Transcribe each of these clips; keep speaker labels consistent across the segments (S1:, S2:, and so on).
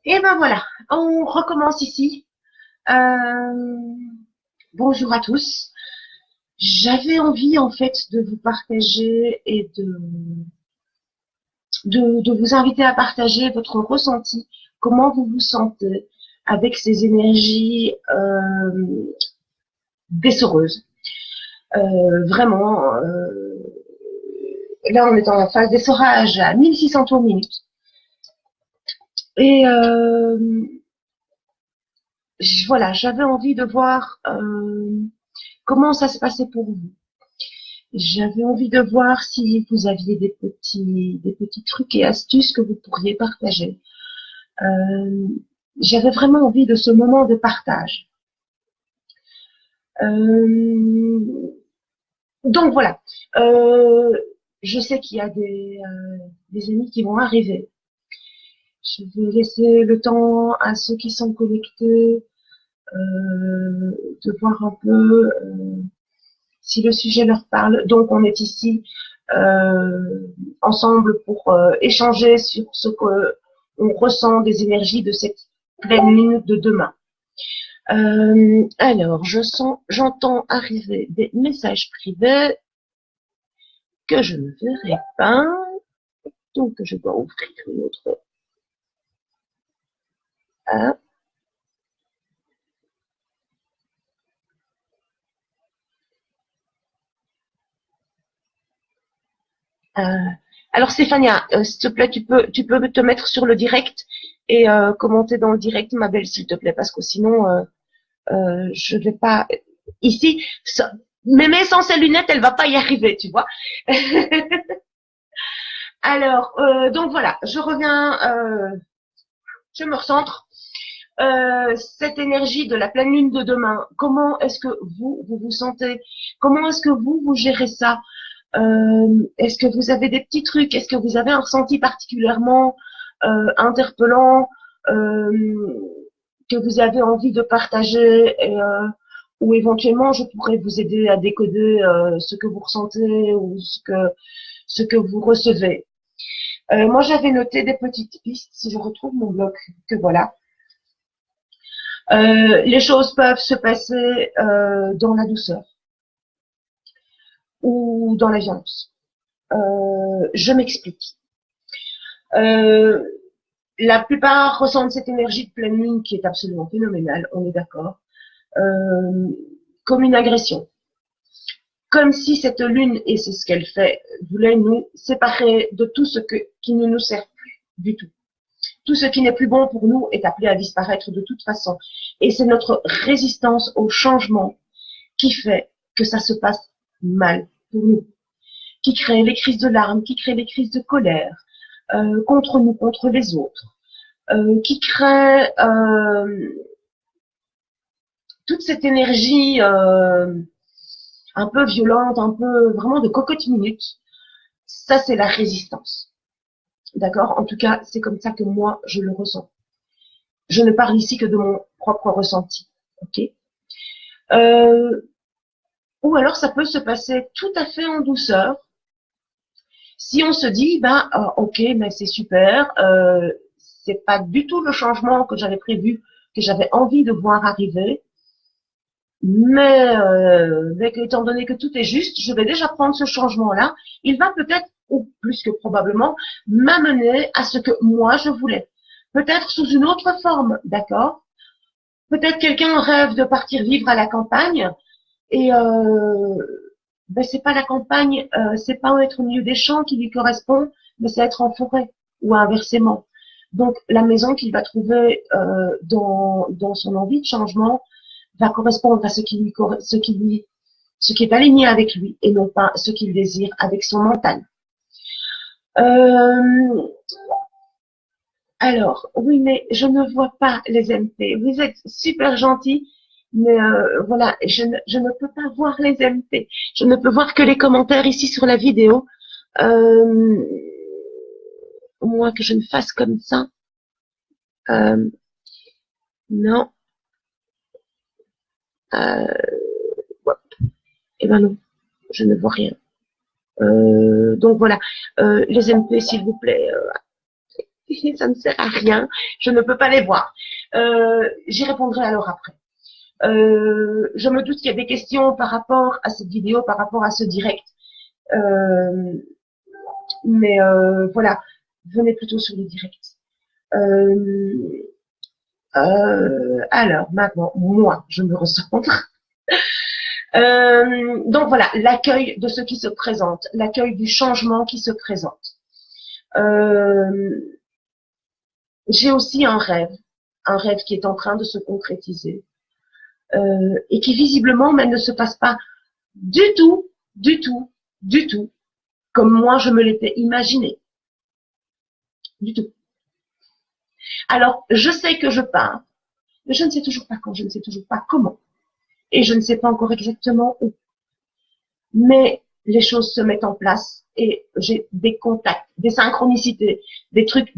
S1: Et ben voilà, on recommence ici. Euh, Bonjour à tous. J'avais envie en fait de vous partager et de vous inviter à partager votre ressenti, comment vous vous sentez avec ces énergies dessoreuses. Vraiment, là on est en phase d'essorage à 1600 tours minute. Et voilà, j'avais envie de voir comment ça se passait pour vous. J'avais envie de voir si vous aviez des petits trucs et astuces que vous pourriez partager. Euh, J'avais vraiment envie de ce moment de partage. Euh, donc voilà. Euh, je sais qu'il y a des amis qui vont arriver. Je vais laisser le temps à ceux qui sont connectés de voir un peu si le sujet leur parle. Donc on est ici euh, ensemble pour échanger sur ce qu'on ressent des énergies de cette pleine lune de demain. Alors, j'entends arriver des messages privés que je ne verrai pas, donc je dois ouvrir une autre. Ah, alors Stéphania, s'il te plaît, tu peux te mettre sur le direct et commenter dans le direct, ma belle, s'il te plaît, parce que sinon je vais pas ici. Même sans ses lunettes, elle va pas y arriver, tu vois. Alors, donc voilà, je reviens, je me recentre. Cette énergie de la pleine lune de demain, comment est-ce que vous vous sentez? Comment est-ce que vous gérez ça? Est-ce que vous avez des petits trucs? Est-ce que vous avez un ressenti particulièrement interpellant que vous avez envie de partager et, ou éventuellement je pourrais vous aider à décoder ce que vous ressentez ou ce que vous recevez. Moi j'avais noté des petites pistes si je retrouve mon bloc que voilà. Les choses peuvent se passer dans la douceur ou dans la violence. Je m'explique. Euh, la plupart ressentent cette énergie de pleine lune qui est absolument phénoménale, on est d'accord, euh, comme une agression. Comme si cette lune, et c'est ce qu'elle fait, voulait nous séparer de tout ce qui ne nous sert plus du tout. Tout ce qui n'est plus bon pour nous est appelé à disparaître de toute façon. Et c'est notre résistance au changement qui fait que ça se passe mal pour nous, qui crée les crises de larmes, qui crée les crises de colère contre nous, contre les autres, qui crée toute cette énergie un peu violente, un peu vraiment de cocotte minute. Ça, c'est la résistance. D'accord? En tout cas, c'est comme ça que moi, je le ressens. Je ne parle ici que de mon propre ressenti. Ok? euh, ou alors, ça peut se passer tout à fait en douceur. Si on se dit, ben, ok, mais c'est super, c'est pas du tout le changement que j'avais prévu, que j'avais envie de voir arriver, mais étant donné que tout est juste, je vais déjà prendre ce changement-là. Il va peut-être, ou plus que probablement, m'amener à ce que moi je voulais. Peut-être sous une autre forme, d'accord? Peut-être quelqu'un rêve de partir vivre à la campagne et ben c'est pas la campagne, c'est pas être au milieu des champs qui lui correspond, mais c'est être en forêt ou inversement. Donc la maison qu'il va trouver dans son envie de changement va correspondre à ce qui est aligné avec lui et non pas ce qu'il désire avec son mental. Euh, alors, oui, mais je ne vois pas les MP. Vous êtes super gentils, mais voilà, je ne peux pas voir les MP. Je ne peux voir que les commentaires ici sur la vidéo. Euh, Moi, que je ne fasse comme ça. Euh, non. Ouais. Eh ben non, je ne vois rien. Donc voilà, les MP, s'il vous plaît. Ça ne sert à rien. Je ne peux pas les voir. J'y répondrai alors après. Je me doute qu'il y a des questions par rapport à cette vidéo, par rapport à ce direct. Mais voilà, venez plutôt sur le direct. Alors, maintenant, moi, je me recentre. Donc voilà, l'accueil de ce qui se présente, l'accueil du changement qui se présente. J'ai aussi un rêve qui est en train de se concrétiser et qui visiblement mais ne se passe pas du tout comme moi je me l'étais imaginé. Du tout. Alors, je sais que je pars, mais je ne sais toujours pas quand, je ne sais toujours pas comment. Et je ne sais pas encore exactement où. Mais les choses se mettent en place et j'ai des contacts, des synchronicités, des trucs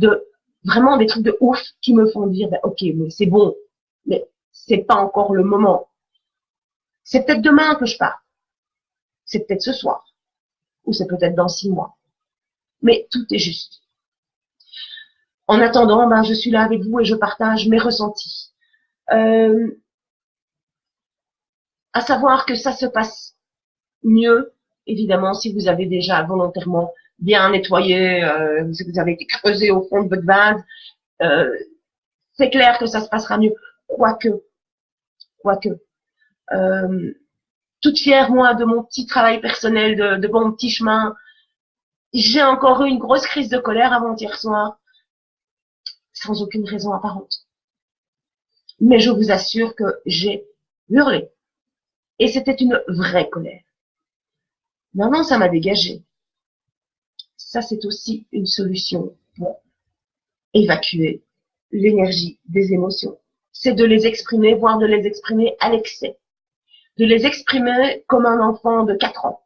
S1: vraiment des trucs de ouf qui me font dire, ben, ok, mais c'est bon, mais c'est pas encore le moment. C'est peut-être demain que je pars. C'est peut-être ce soir. Ou c'est peut-être dans 6 mois. Mais tout est juste. En attendant, ben, je suis là avec vous et je partage mes ressentis. À savoir que ça se passe mieux, évidemment, si vous avez déjà volontairement bien nettoyé, si vous avez été creusé au fond de votre vase, c'est clair que ça se passera mieux. Quoique, toute fière, moi, de mon petit travail personnel, de mon petit chemin, j'ai encore eu une grosse crise de colère avant-hier soir, sans aucune raison apparente. Mais je vous assure que j'ai hurlé. Et c'était une vraie colère. Maintenant, ça m'a dégagé. Ça, c'est aussi une solution pour évacuer l'énergie des émotions. C'est de les exprimer, voire de les exprimer à l'excès. De les exprimer comme un enfant de 4 ans.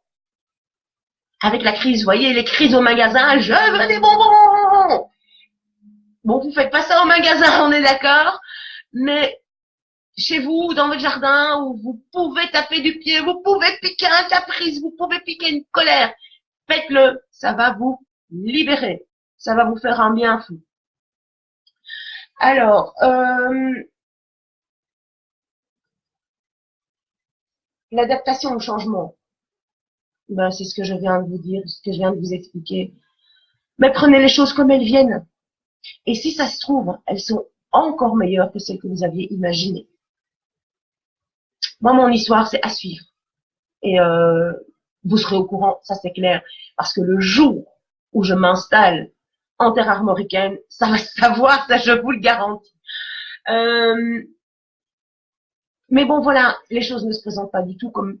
S1: Avec la crise, vous voyez, les crises au magasin, je veux des bonbons! Bon, vous faites pas ça au magasin, on est d'accord, mais chez vous, dans votre jardin, où vous pouvez taper du pied, vous pouvez piquer un caprice, vous pouvez piquer une colère, faites-le, ça va vous libérer, ça va vous faire un bien fou. Alors, l'adaptation au changement, ben, c'est ce que je viens de vous dire, ce que je viens de vous expliquer. Mais prenez les choses comme elles viennent. Et si ça se trouve, elles sont encore meilleures que celles que vous aviez imaginées. Moi, mon histoire, c'est à suivre. Et vous serez au courant, ça c'est clair. Parce que le jour où je m'installe en terre armoricaine, ça va se savoir, ça je vous le garantis. Mais bon, voilà, les choses ne se présentent pas du tout comme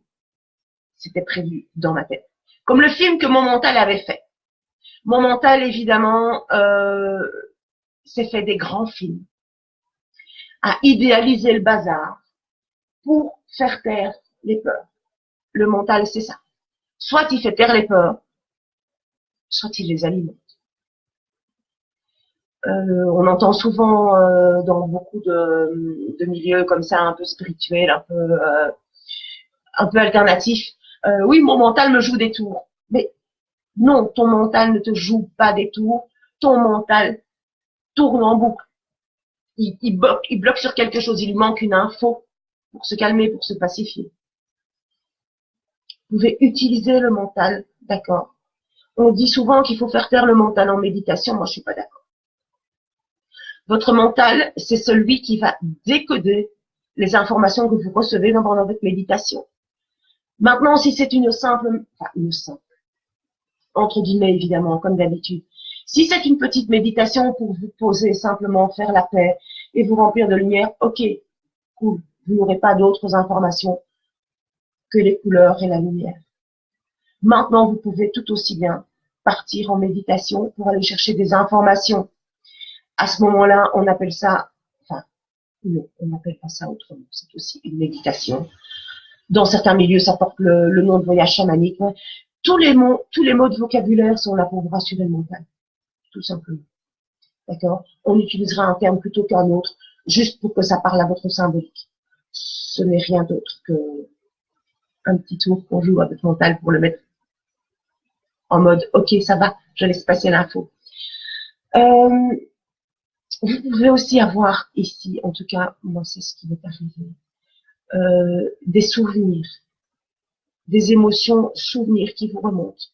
S1: c'était prévu dans ma tête. Comme le film que mon mental avait fait. Mon mental, évidemment, s'est fait des grands films, a idéalisé le bazar pour faire taire les peurs. Le mental, c'est ça. Soit il fait taire les peurs, soit il les alimente. On entend souvent dans beaucoup de milieux comme ça, un peu spirituels, un peu alternatifs. Oui, mon mental me joue des tours. Mais non, ton mental ne te joue pas des tours. Ton mental tourne en boucle. Il bloque sur quelque chose. Il lui manque une info pour se calmer, pour se pacifier. Vous pouvez utiliser le mental, d'accord. On dit souvent qu'il faut faire taire le mental en méditation. Moi, je suis pas d'accord. Votre mental, c'est celui qui va décoder les informations que vous recevez pendant votre méditation. Maintenant, si c'est une simple, entre guillemets évidemment, comme d'habitude, si c'est une petite méditation pour vous poser, simplement faire la paix et vous remplir de lumière, ok, cool, vous n'aurez pas d'autres informations que les couleurs et la lumière. Maintenant, vous pouvez tout aussi bien partir en méditation pour aller chercher des informations. À ce moment-là, on appelle ça, non, on n'appelle pas ça autrement, c'est aussi une méditation. Dans certains milieux, ça porte le nom de voyage chamanique. Ouais. Tous les mots de vocabulaire sont là pour vous rassurer le mental, tout simplement. D'accord? On utilisera un terme plutôt qu'un autre, juste pour que ça parle à votre symbolique. Ce n'est rien d'autre que un petit tour qu'on joue à votre mental pour le mettre en mode, ok, ça va, je laisse passer l'info. Vous pouvez aussi avoir ici, en tout cas, moi c'est ce qui m'est arrivé, des souvenirs, des émotions, souvenirs qui vous remontent,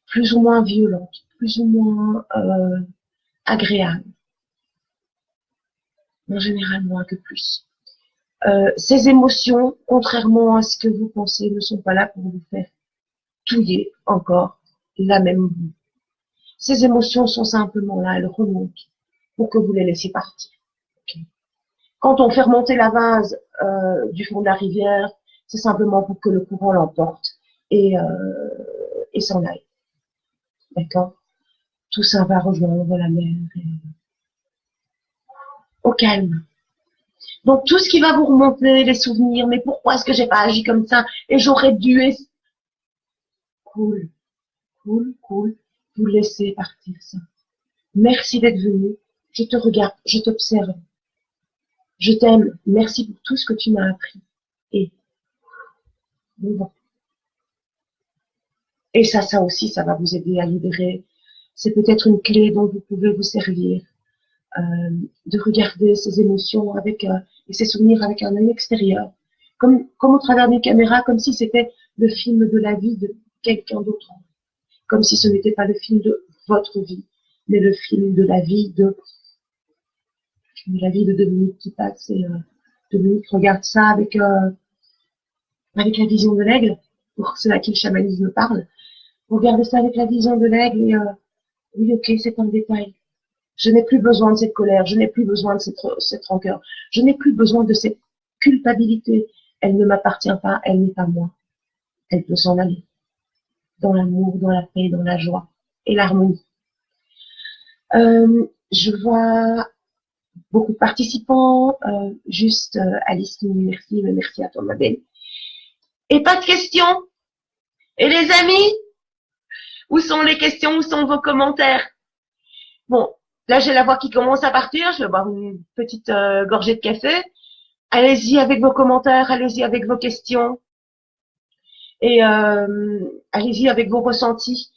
S1: plus ou moins violentes, plus ou moins agréables, en général moins que plus. Ces émotions, contrairement à ce que vous pensez, ne sont pas là pour vous faire touiller encore la même boue. Ces émotions sont simplement là, elles remontent pour que vous les laissiez partir. Okay. Quand on fait remonter la vase du fond de la rivière, c'est simplement pour que le courant l'emporte et s'en aille. D'accord? Tout ça va rejoindre la mer au calme. Donc tout ce qui va vous remonter, les souvenirs, mais pourquoi est-ce que j'ai pas agi comme ça et j'aurais dû... Cool, cool, cool. Vous laissez partir ça. Merci d'être venu. Je te regarde, je t'observe. Je t'aime. Merci pour tout ce que tu m'as appris. Et bon. Et ça aussi, ça va vous aider à libérer. C'est peut-être une clé dont vous pouvez vous servir. De regarder ces émotions avec et ces souvenirs avec un œil extérieur, comme au travers d'une caméra, comme si c'était le film de la vie de quelqu'un d'autre, comme si ce n'était pas le film de votre vie, mais le film de la vie de Dominique qui passe. Et Dominique regarde ça avec la vision de l'aigle, pour ceux à qui le chamanisme parle. Regardez ça avec la vision de l'aigle et oui, ok, c'est un détail. Je n'ai plus besoin de cette colère, je n'ai plus besoin de cette rancœur, je n'ai plus besoin de cette culpabilité. Elle ne m'appartient pas, elle n'est pas moi. Elle peut s'en aller. Dans l'amour, dans la paix, dans la joie et l'harmonie. Je vois beaucoup de participants, juste Alice qui me dit merci, mais merci à toi ma belle. Et pas de questions. Et les amis, où sont les questions, où sont vos commentaires? Bon, là, j'ai la voix qui commence à partir. Je vais boire une petite gorgée de café. Allez-y avec vos commentaires, allez-y avec vos questions. Et allez-y avec vos ressentis.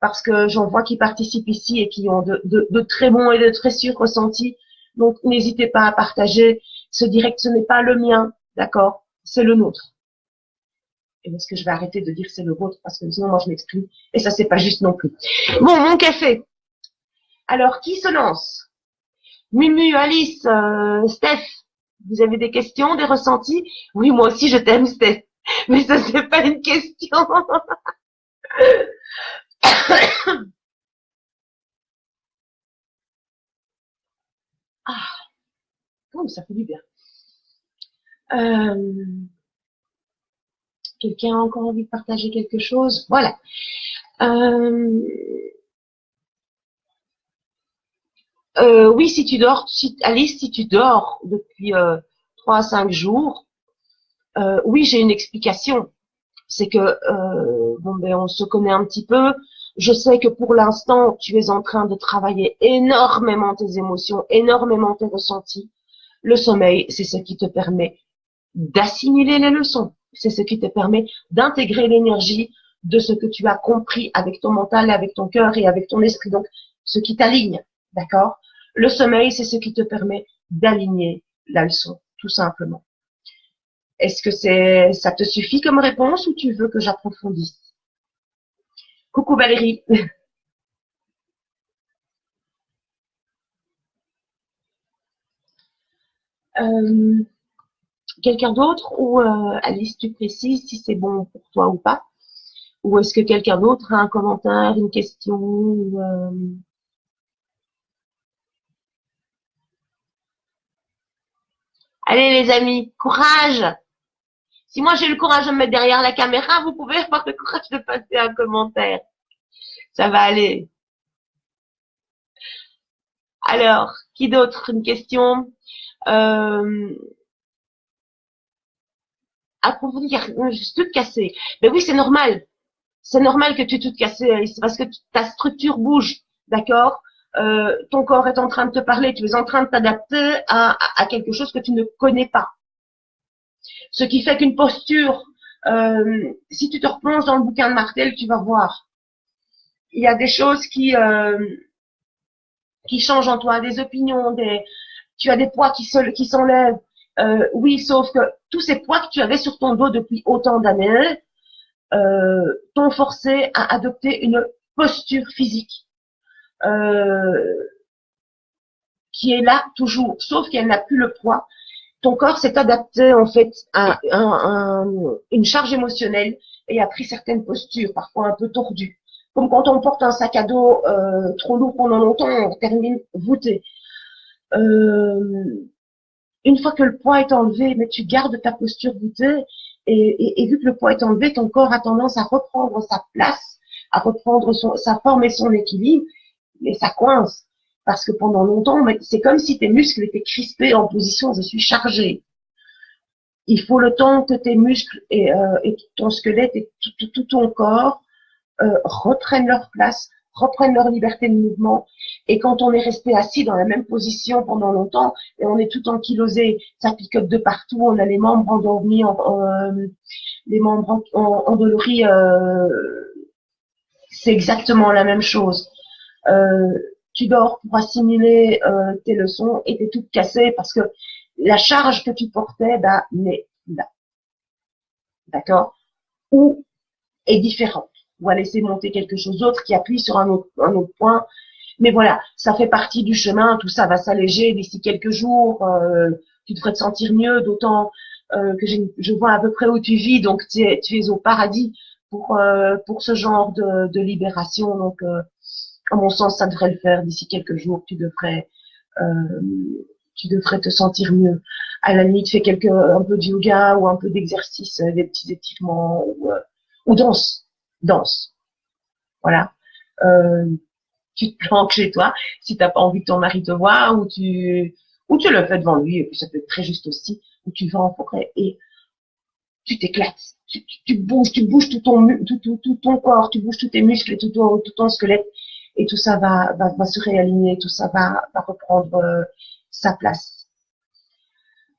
S1: Parce que j'en vois qui participent ici et qui ont de très bons et de très sûrs ressentis. Donc, n'hésitez pas à partager. Ce direct, ce n'est pas le mien, d'accord? C'est le nôtre. Et est-ce que je vais arrêter de dire c'est le vôtre parce que sinon, moi, je m'exprime. Et ça, c'est pas juste non plus. Bon, mon café. Alors, qui se lance? Mumu, Alice, Steph, vous avez des questions, des ressentis? Oui, moi aussi, je t'aime, Steph. Mais ça, c'est pas une question. Ah, oh, ça fait du bien. Quelqu'un a encore envie de partager quelque chose? Voilà. Oui, si tu dors, Alice, si tu dors depuis 3 à 5 jours, oui, j'ai une explication. C'est que bon, ben, on se connaît un petit peu. Je sais que pour l'instant, tu es en train de travailler énormément tes émotions, énormément tes ressentis. Le sommeil, c'est ce qui te permet d'assimiler les leçons. C'est ce qui te permet d'intégrer l'énergie de ce que tu as compris avec ton mental, avec ton cœur et avec ton esprit. Donc, ce qui t'aligne, d'accord? Le sommeil, c'est ce qui te permet d'aligner la leçon, tout simplement. Est-ce que ça te suffit comme réponse ou tu veux que j'approfondisse? Coucou Valérie. Quelqu'un d'autre ou Alice, tu précises si c'est bon pour toi ou pas? Ou est-ce que quelqu'un d'autre a un commentaire, une question ou, Allez les amis, courage! Si moi j'ai le courage de me mettre derrière la caméra, vous pouvez avoir le courage de passer un commentaire. Ça va aller. Alors, qui d'autre? Une question? Approfondir, juste tout casser. Mais oui, c'est normal. C'est normal que tu te casses, c'est parce que ta structure bouge, d'accord? Ton corps est en train de te parler, tu es en train de t'adapter à quelque chose que tu ne connais pas. Ce qui fait qu'une posture, si tu te replonges dans le bouquin de Martel, tu vas voir. Il y a des choses qui qui changent en toi, des opinions, tu as des poids qui s'enlèvent. Oui, sauf que tous ces poids que tu avais sur ton dos depuis autant d'années t'ont forcé à adopter une posture physique qui est là toujours, sauf qu'elle n'a plus le poids. Ton corps s'est adapté en fait à une charge émotionnelle et a pris certaines postures, parfois un peu tordues. Comme quand on porte un sac à dos trop lourd pendant longtemps, on termine voûté. Une fois que le poids est enlevé, mais tu gardes ta posture voûtée et vu que le poids est enlevé, ton corps a tendance à reprendre sa place, à reprendre sa forme et son équilibre, mais ça coince. Parce que pendant longtemps, c'est comme si tes muscles étaient crispés en position « je suis chargé ». Il faut le temps que tes muscles et ton squelette et tout ton corps reprennent leur place, reprennent leur liberté de mouvement. Et quand on est resté assis dans la même position pendant longtemps et on est tout ankylosé, ça picote de partout, on a les membres endormis, les membres endoloris, c'est exactement la même chose. Tu dors pour assimiler tes leçons et t'es toute cassée parce que la charge que tu portais, n'est là. D'accord? Ou est différente. On va laisser monter quelque chose d'autre qui appuie sur un autre point. Mais voilà, ça fait partie du chemin, tout ça va s'alléger d'ici quelques jours, tu devrais te sentir mieux, d'autant que je vois à peu près où tu vis, donc tu es au paradis pour ce genre de libération, donc à mon sens, ça devrait le faire d'ici quelques jours, tu devrais te sentir mieux. À la limite, fais un peu de yoga ou un peu d'exercice, des petits étirements ou danse. Voilà. Tu te planques chez toi si t'as pas envie que ton mari te voie ou tu le fais devant lui et puis ça peut être très juste aussi ou tu vas en forêt et tu t'éclates. Tu bouges tout ton corps, tu bouges tous tes muscles et tout ton squelette et tout ça va se réaligner, tout ça va reprendre sa place.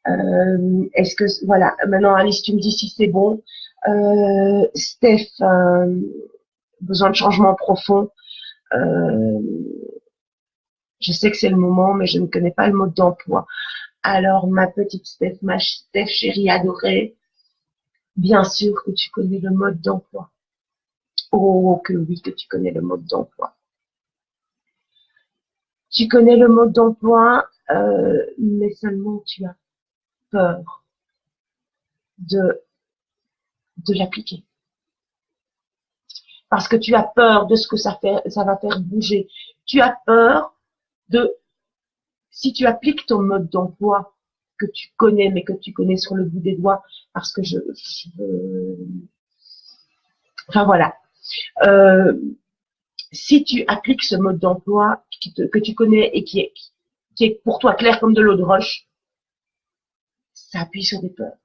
S1: Est-ce que voilà, maintenant Alice, tu me dis si c'est bon. Steph, besoin de changement profond. Je sais que c'est le moment, mais je ne connais pas le mode d'emploi. Alors, ma petite Steph, ma Steph chérie adorée, bien sûr que tu connais le mode d'emploi. Oh, que oui, que tu connais le mode d'emploi. Tu connais le mode d'emploi, mais seulement tu as peur de l'appliquer. Parce que tu as peur de ce que ça va faire bouger. Tu as peur de, si tu appliques ton mode d'emploi que tu connais, mais que tu connais sur le bout des doigts, parce que enfin voilà. Si tu appliques ce mode d'emploi que tu connais et qui est pour toi clair comme de l'eau de roche, ça appuie sur des peurs.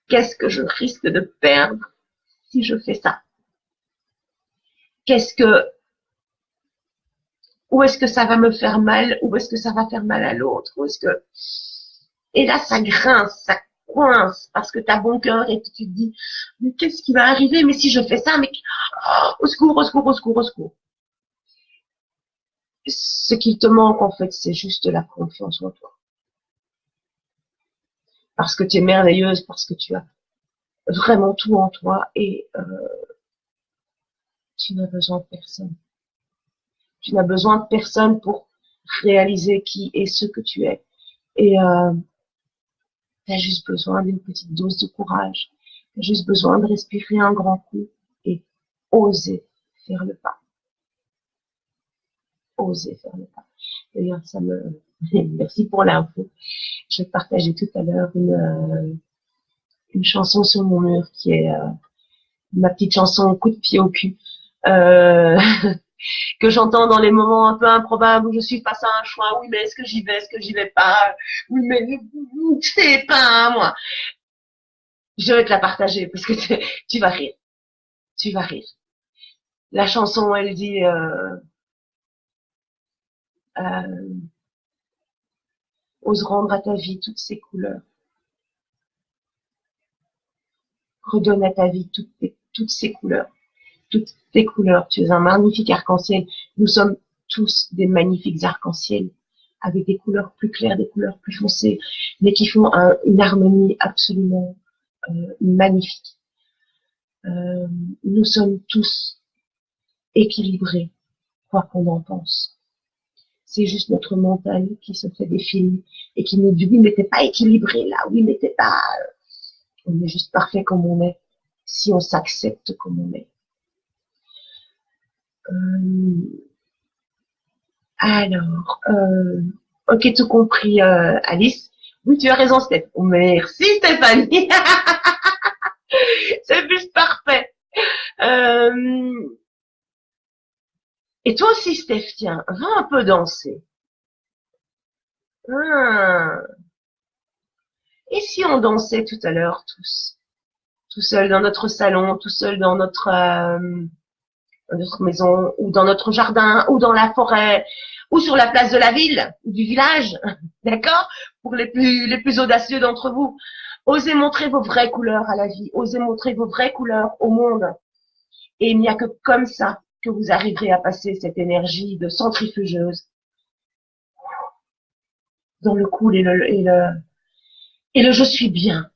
S1: Qu'est-ce que je risque de perdre si je fais ça? Où est-ce que ça va me faire mal? Où est-ce que ça va faire mal à l'autre? Et là, ça grince, ça coince, parce que t'as bon cœur et tu te dis, mais qu'est-ce qui va arriver? Mais si je fais ça, mais au secours, au secours, au secours, au secours. Ce qui te manque, en fait, c'est juste la confiance en toi. Parce que tu es merveilleuse, parce que tu as vraiment tout en toi et tu n'as besoin de personne. Tu n'as besoin de personne pour réaliser qui est ce que tu es. Et tu as juste besoin d'une petite dose de courage. Tu as juste besoin de respirer un grand coup et oser faire le pas. Oser faire le pas. D'ailleurs, merci pour l'info. Je vais partager tout à l'heure une chanson sur mon mur qui est ma petite chanson coup de pied au cul. Que j'entends dans les moments un peu improbables où je suis face à un choix. Oui, mais est-ce que j'y vais? Est-ce que j'y vais pas? Oui, mais c'est pas moi. Je vais te la partager parce que tu vas rire. Tu vas rire. La chanson, elle dit ose rendre à ta vie toutes ses couleurs. Redonne à ta vie toutes ses couleurs. Toutes tes couleurs. Tu es un magnifique arc-en-ciel. Nous sommes tous des magnifiques arcs-en-ciel avec des couleurs plus claires, des couleurs plus foncées, mais qui font une harmonie absolument magnifique. Nous sommes tous équilibrés, quoi qu'on en pense. C'est juste notre mental qui se fait des films et qui nous dit oui mais t'es pas équilibré là, oui mais t'es pas... On est juste parfait comme on est, si on s'accepte comme on est. Alors, ok, tout compris, Alice. Oui, tu as raison, Steph. Oh, merci, Stéphanie. C'est juste parfait. Et toi aussi, Steph, tiens, va un peu danser. Et si on dansait tout à l'heure tous, tout seul dans notre salon, tout seul dans notre maison, ou dans notre jardin, ou dans la forêt, ou sur la place de la ville, ou du village, d'accord? Pour les plus audacieux d'entre vous. Osez montrer vos vraies couleurs à la vie, osez montrer vos vraies couleurs au monde. Et il n'y a que comme ça que vous arriverez à passer cette énergie de centrifugeuse dans le cool et le je suis bien.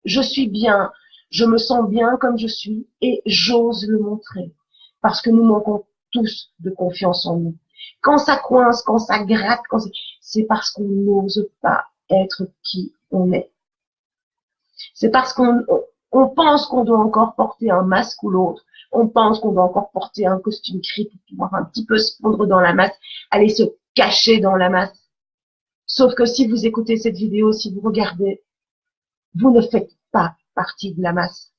S1: Je suis bien. Je me sens bien comme je suis et j'ose le montrer. Parce que nous manquons tous de confiance en nous. Quand ça coince, quand ça gratte, c'est parce qu'on n'ose pas être qui on est. C'est parce qu'on pense qu'on doit encore porter un masque ou l'autre. On pense qu'on doit encore porter un costume gris pour pouvoir un petit peu se fondre dans la masse, aller se cacher dans la masse. Sauf que si vous écoutez cette vidéo, si vous regardez, vous ne faites pas partie de la masse.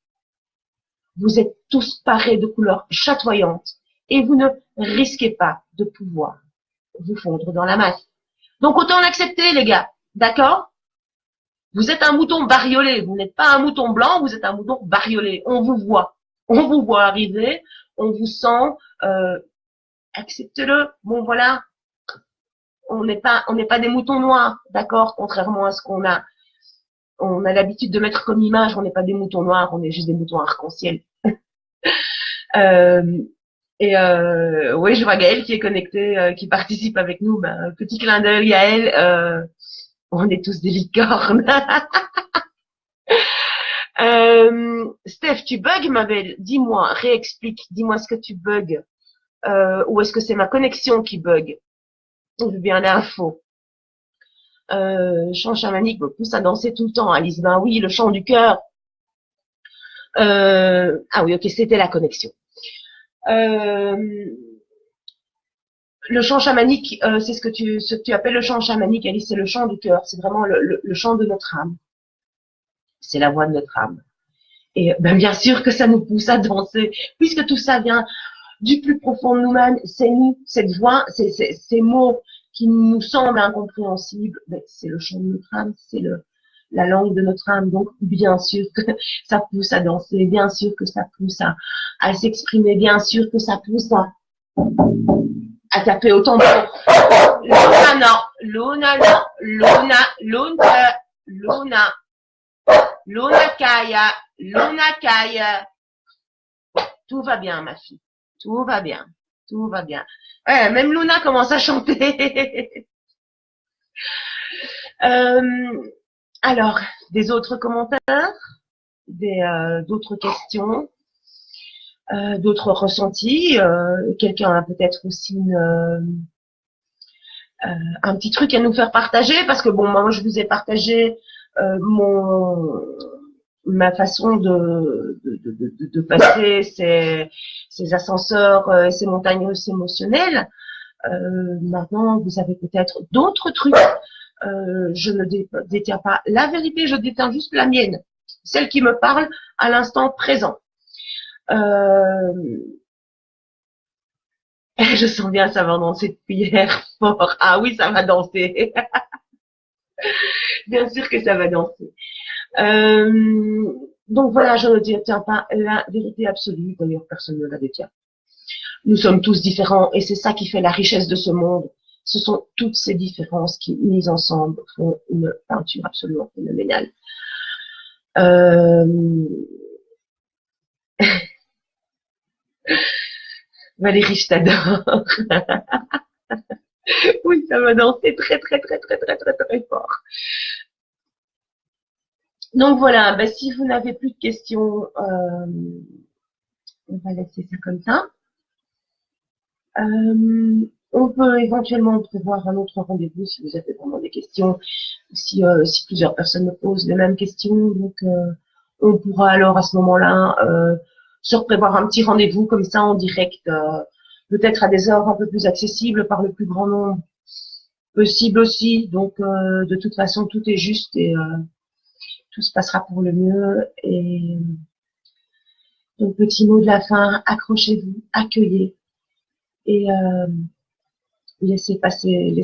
S1: Vous êtes tous parés de couleurs chatoyantes et vous ne risquez pas de pouvoir vous fondre dans la masse. Donc autant l'accepter, les gars. D'accord? Vous êtes un mouton bariolé. Vous n'êtes pas un mouton blanc, vous êtes un mouton bariolé. On vous voit. On vous voit arriver. On vous sent. Acceptez-le. Bon, voilà. On n'est pas des moutons noirs. D'accord? Contrairement à ce qu'on a. On a l'habitude de mettre comme image. On n'est pas des moutons noirs. On est juste des moutons arc-en-ciel. Oui, je vois Gaëlle qui est connectée, qui participe avec nous. Ben, petit clin d'œil à elle. On est tous des licornes. Steph, tu bugs, ma belle. Dis-moi, réexplique. Dis-moi ce que tu bugs. Ou est-ce que c'est ma connexion qui bug? Je veux bien l'info. Chant chamanique me pousse à danser tout le temps. Alice, ben oui, le chant du cœur. Ah oui, ok, c'était la connexion. Le chant chamanique, c'est ce que tu appelles le chant chamanique, Alice, c'est le chant du cœur. C'est vraiment le chant de notre âme. C'est la voix de notre âme. Et ben bien sûr que ça nous pousse à danser, puisque tout ça vient du plus profond de nous-mêmes. C'est nous, cette voix, ces mots qui nous semblent incompréhensibles, ben, c'est le chant de notre âme, c'est la langue de notre âme. Donc bien sûr que ça pousse à danser, bien sûr que ça pousse à s'exprimer, bien sûr que ça pousse à taper au tambour. Luna, non, Luna, non, Luna, Luna, Luna. Luna Kaya, Luna Kaya. Tout va bien, ma fille. Tout va bien. Tout va bien. Ouais, même Luna commence à chanter. Alors, des autres commentaires, d'autres questions, d'autres ressentis. Quelqu'un a peut-être aussi un petit truc à nous faire partager, parce que bon, moi je vous ai partagé ma façon de passer ces ascenseurs, ces montagnes russes émotionnelles. Maintenant, vous avez peut-être d'autres trucs. Je ne détiens pas la vérité, je détiens juste la mienne, celle qui me parle à l'instant présent. Je sens bien ça va danser depuis hier fort. Ah oui, ça va danser. Bien sûr que ça va danser. Donc voilà, je ne détiens pas la vérité absolue. D'ailleurs, personne ne la détient. Nous sommes tous différents et c'est ça qui fait la richesse de ce monde. Ce sont toutes ces différences qui, mises ensemble, font une peinture absolument phénoménale. Valérie, je t'adore. Oui, ça va danser très, très, très, très, très, très, très fort. Donc voilà, ben, si vous n'avez plus de questions, on va laisser ça comme ça. On peut éventuellement prévoir un autre rendez-vous si vous avez vraiment des questions, si plusieurs personnes me posent les mêmes questions. Donc, on pourra alors à ce moment-là se prévoir un petit rendez-vous comme ça en direct, peut-être à des heures un peu plus accessibles par le plus grand nombre possible aussi. Donc, de toute façon, tout est juste et tout se passera pour le mieux. Et donc, petit mot de la fin, accrochez-vous, accueillez et laissez passer,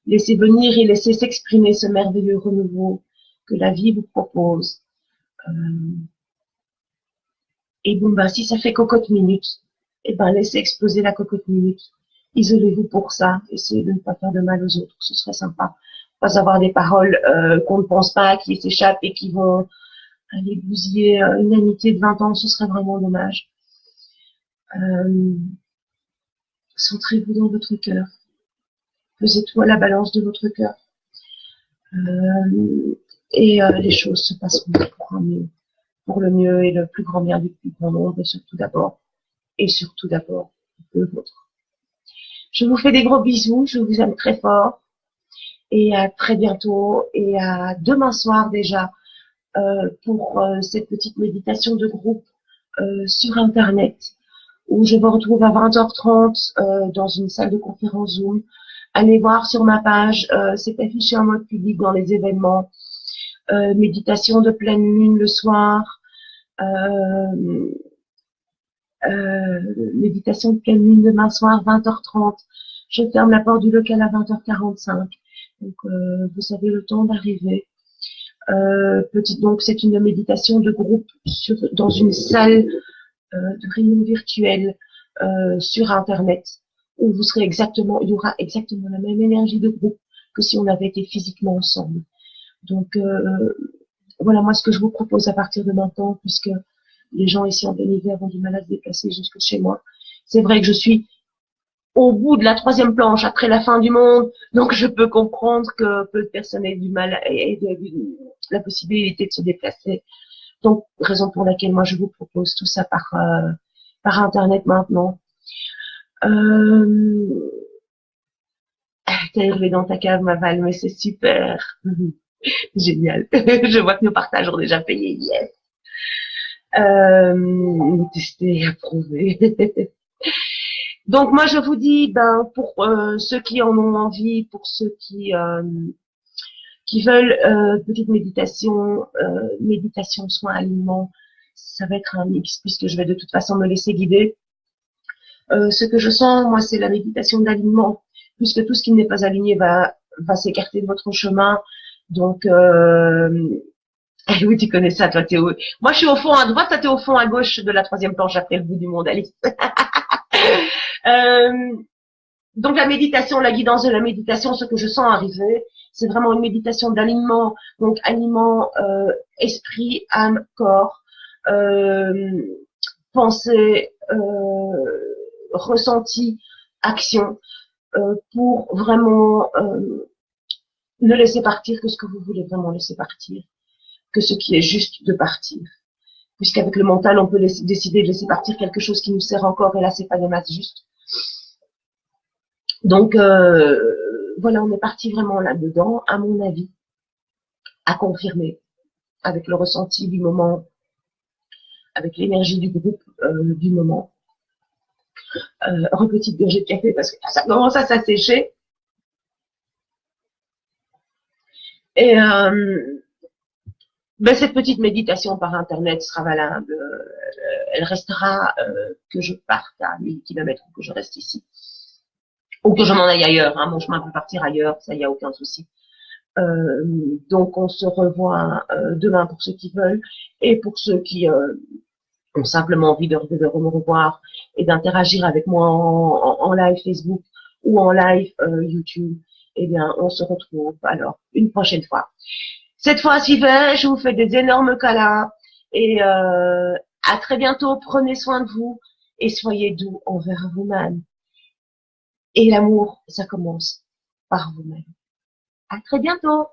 S1: laissez venir et laissez s'exprimer ce merveilleux renouveau que la vie vous propose. Et bon, ben, si ça fait cocotte minute, et ben, laissez exploser la cocotte minute. Isolez-vous pour ça. Essayez de ne pas faire de mal aux autres. Ce serait sympa. Pas avoir des paroles qu'on ne pense pas, qui s'échappent et qui vont aller bousiller une amitié de 20 ans. Ce serait vraiment dommage. Centrez-vous dans votre cœur. Pesez tout à la balance de votre cœur. Et les choses se passeront pour le mieux et le plus grand bien du plus grand nombre et surtout d'abord le vôtre. Je vous fais des gros bisous, je vous aime très fort et à très bientôt et à demain soir déjà pour cette petite méditation de groupe sur internet où je vous retrouve à 20h30 dans une salle de conférence Zoom. Allez voir sur ma page, c'est affiché en mode public dans les événements. Méditation de pleine lune le soir, méditation de pleine lune demain soir 20h30. Je ferme la porte du local à 20h45. Donc vous savez le temps d'arriver. Donc c'est une méditation de groupe dans une salle de réunion virtuelle sur internet où vous serez il y aura exactement la même énergie de groupe que si on avait été physiquement ensemble. Donc voilà moi ce que je vous propose à partir de maintenant, puisque les gens ici en Bénévert ont du mal à se déplacer jusque chez moi. C'est vrai que je suis au bout de la 3e planche après la fin du monde, donc je peux comprendre que peu de personnes aient du mal et la possibilité de se déplacer. Donc raison pour laquelle moi je vous propose tout ça par internet maintenant. T'es arrivé dans ta cave, ma Val, mais c'est super. Génial. Je vois que nos partages ont déjà payé. Yes. Testé, approuvé. Donc moi je vous dis, ben pour ceux qui en ont envie, pour ceux qui veulent petite méditation, méditation, soins, aliments, ça va être un mix puisque je vais de toute façon me laisser guider. Ce que je sens, moi, c'est la méditation d'alignement, puisque tout ce qui n'est pas aligné va s'écarter de votre chemin. Donc, oui, tu connais ça, toi, moi, je suis au fond à droite, toi, t'es au fond à gauche de la 3e planche après le bout du monde, Alice. Donc, la méditation, la guidance de la méditation, ce que je sens arriver, c'est vraiment une méditation d'alignement. Donc, aliment, esprit, âme, corps, pensée, ressenti, action, pour vraiment ne laisser partir que ce que vous voulez vraiment laisser partir, que ce qui est juste de partir. Puisqu'avec le mental, on peut décider de laisser partir quelque chose qui nous sert encore, et là, c'est pas des masses justes. Donc, voilà, on est parti vraiment là-dedans, à mon avis, à confirmer, avec le ressenti du moment, avec l'énergie du groupe du moment. Repetite gorgée de café parce que ça commence à s'assécher. Et ben, cette petite méditation par internet sera valable. Elle restera que je parte à 1000 km ou que je reste ici. Ou que je m'en aille ailleurs. Hein. Mon chemin peut partir ailleurs, ça y a aucun souci. Donc on se revoit demain pour ceux qui veulent et pour ceux qui ont simplement envie de me revoir et d'interagir avec moi en live Facebook ou en live YouTube. Eh bien, on se retrouve alors une prochaine fois. Cette fois-ci, je vous fais des énormes câlins et à très bientôt. Prenez soin de vous et soyez doux envers vous-même. Et l'amour, ça commence par vous-même. À très bientôt!